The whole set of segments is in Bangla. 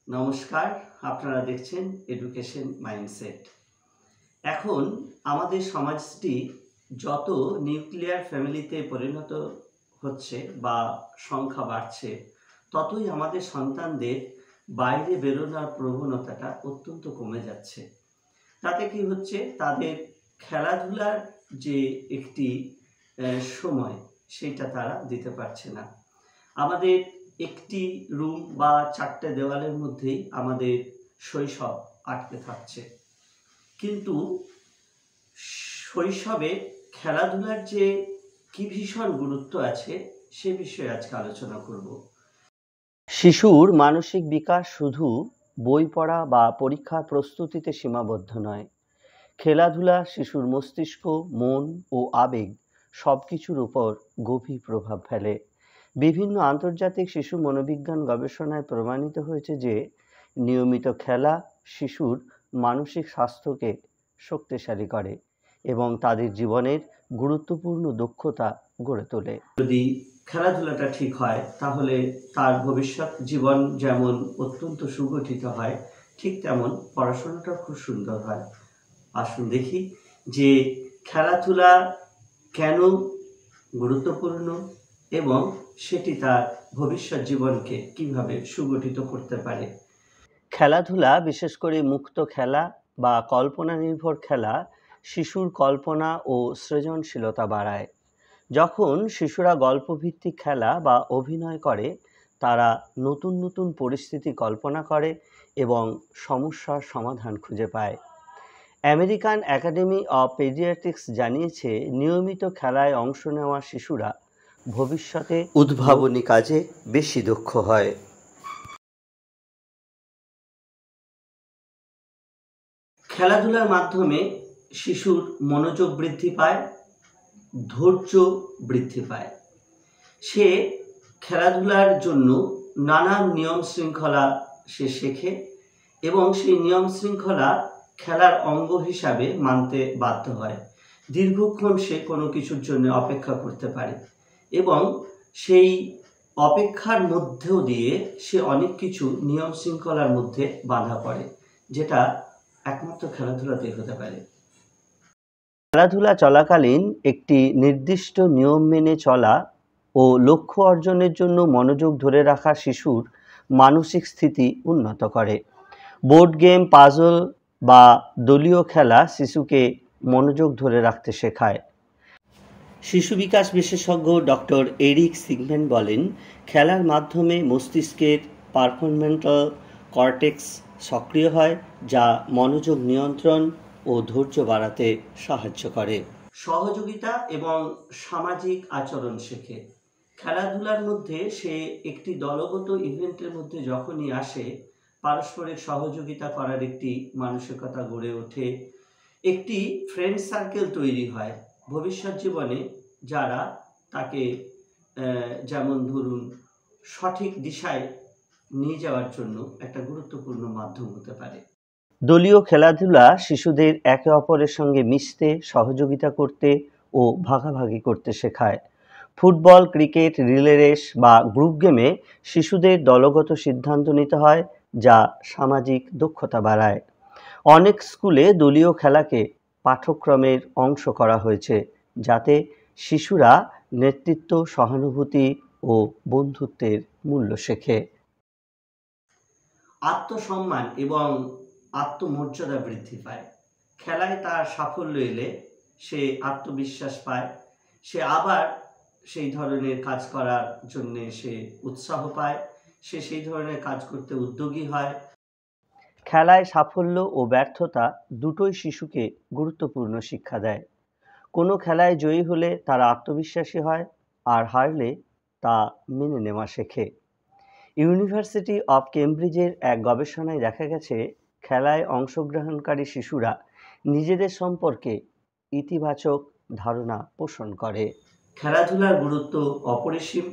নমস্কার, আপনারা দেখছেন এডুকেশন মাইন্ডসেট। এখন আমাদের সমাজটি যত নিউক্লিয়ার ফ্যামিলিতে পরিণত হচ্ছে বা সংখ্যা বাড়ছে, ততই আমাদের সন্তানদের বাইরে বেরোনোর প্রবণতাটা অত্যন্ত কমে যাচ্ছে। তাতে কি হচ্ছে, তাদের খেলাধুলার যে একটি সময় সেইটা তারা দিতে পারছে না। আমাদের একটি রুম বা চারটে দেওয়ালের মধ্যেই আমাদের শৈশব আটকে থাকছে, কিন্তু শৈশবে খেলাধুলার যে কি ভীষণ গুরুত্ব আছে সে বিষয়ে আজকে আলোচনা করব। শিশুর মানসিক বিকাশ শুধু বই পড়া বা পরীক্ষার প্রস্তুতিতে সীমাবদ্ধ নয়। খেলাধুলা শিশুর মস্তিষ্ক, মন ও আবেগ সবকিছুর উপর গভীর প্রভাব ফেলে। বিভিন্ন আন্তর্জাতিক শিশু মনোবিজ্ঞান গবেষণায় প্রমাণিত হয়েছে যে নিয়মিত খেলা শিশুর মানসিক স্বাস্থ্যকে শক্তিশালী করে এবং তাদের জীবনের গুরুত্বপূর্ণ দক্ষতা গড়ে তোলে। যদি খেলাধুলাটা ঠিক হয়, তাহলে তার ভবিষ্যৎ জীবন যেমন অত্যন্ত সুগঠিত হয়, ঠিক তেমন পড়াশোনাটাও খুব সুন্দর হয়। আসুন দেখি যে খেলাধুলা কেন গুরুত্বপূর্ণ এবং সেটি তার ভবিষ্যৎ জীবনকে কিভাবে সুগঠিত করতে পারে। খেলাধুলা, বিশেষ করে মুক্ত খেলা বা কল্পনা নির্ভর খেলা, শিশুর কল্পনা ও সৃজনশীলতা বাড়ায়। যখন শিশুরা গল্পভিত্তিক খেলা বা অভিনয় করে, তারা নতুন নতুন পরিস্থিতি কল্পনা করে এবং সমস্যার সমাধান খুঁজে পায়। আমেরিকান একাডেমি অব পেডিয়াট্রিক্স জানিয়েছে, নিয়মিত খেলায় অংশ নেওয়া শিশুরা ভবিষ্যতে উদ্ভাবনী কাজে বেশি দক্ষ হয়। খেলাধুলার মাধ্যমে শিশুর মনোযোগ বৃদ্ধি পায়, ধৈর্য বৃদ্ধি পায়। সে খেলাধুলার জন্য নানান নিয়ম শৃঙ্খলা সে শেখে এবং সেই নিয়ম শৃঙ্খলা খেলার অঙ্গ হিসাবে মানতে বাধ্য হয়। দীর্ঘক্ষণ সে কোনো কিছুর জন্য অপেক্ষা করতে পারে এবং সেই অপেক্ষার মধ্যেও দিয়ে সে অনেক কিছু নিয়ম শৃঙ্খলার মধ্যে বাঁধা পড়ে, যেটা একমাত্র খেলাধুলাতেই হতে পারে। খেলাধুলা চলাকালীন একটি নির্দিষ্ট নিয়ম মেনে চলা ও লক্ষ্য অর্জনের জন্য মনোযোগ ধরে রাখা শিশুর মানসিক স্থিতি উন্নত করে। বোর্ড গেম, পাজল বা দলীয় খেলা শিশুকে মনোযোগ ধরে রাখতে শেখায়। শিশু বিকাশ বিশেষজ্ঞ ডক্টর এরিক সিগম্যান বলেন, খেলার মাধ্যমে মস্তিষ্কের পারফরমেন্টাল কর্টেক্স সক্রিয় হয়, যা মনোযোগ নিয়ন্ত্রণ ও ধৈর্য বাড়াতে সাহায্য করে। সহযোগিতা এবং সামাজিক আচরণ শেখে। খেলাধুলার মধ্যে সে একটি দলগত ইভেন্টের মধ্যে যখনই আসে, পারস্পরিক সহযোগিতা করার একটি মানসিকতা গড়ে ওঠে, একটি ফ্রেন্ড সার্কেল তৈরি হয়। ভবিষ্যৎ জীবনে যারা তাকে যেমন ধরুন সঠিক দিশায় নিয়ে যাওয়ার জন্য একটা গুরুত্বপূর্ণ মাধ্যম হতে পারে। দলীয় খেলাধুলা শিশুদের একে অপরের সঙ্গে মিশতে, সহযোগিতা করতে ও ভাগাভাগি করতে শেখায়। ফুটবল, ক্রিকেট, রিলে রেস বা গ্রুপ গেমে শিশুদের দলগত সিদ্ধান্ত নিতে হয়, যা সামাজিক দক্ষতা বাড়ায়। অনেক স্কুলে দলীয় খেলাকে পাঠ্যক্রমের অংশ করা হয়েছে, যাতে শিশুরা নেতৃত্ব, সহানুভূতি ও বন্ধুত্বের মূল্য শেখে। আত্মসম্মান এবং আত্মমর্যাদা বৃদ্ধি পায়। খেলায় তার সাফল্য এলে সে আত্মবিশ্বাস পায়, সে আবার সেই ধরনের কাজ করার জন্যে সে উৎসাহ পায়, সে সেই ধরনের কাজ করতে উদ্যোগী হয়। খেলায় সাফল্য ও ব্যর্থতা দুটোই শিশুকে গুরুত্বপূর্ণ শিক্ষা দেয়। কোনো খেলায় জয়ী হলে তারা আত্মবিশ্বাসী হয়, আর হারলে তা মেনে নেওয়া শেখে। ইউনিভার্সিটি অব কেমব্রিজের এক গবেষণায় দেখা গেছে, খেলায় অংশগ্রহণকারী শিশুরা নিজেদের সম্পর্কে ইতিবাচক ধারণা পোষণ করে। খেলাধুলার গুরুত্ব অপরিসীম।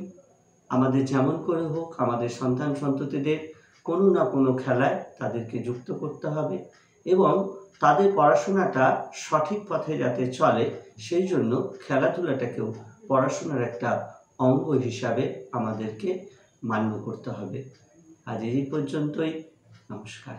আমাদের যেমন করে হোক আমাদের সন্তান সন্ততিদের কোনো না কোনো খেলায় তাদেরকে যুক্ত করতে হবে এবং তাদের পড়াশোনাটা সঠিক পথে যাতে চলে, সেই জন্য খেলাধুলাটাকেও পড়াশোনার একটা অঙ্গ হিসাবে আমাদেরকে মান্য করতে হবে। আজ এই পর্যন্তই। নমস্কার।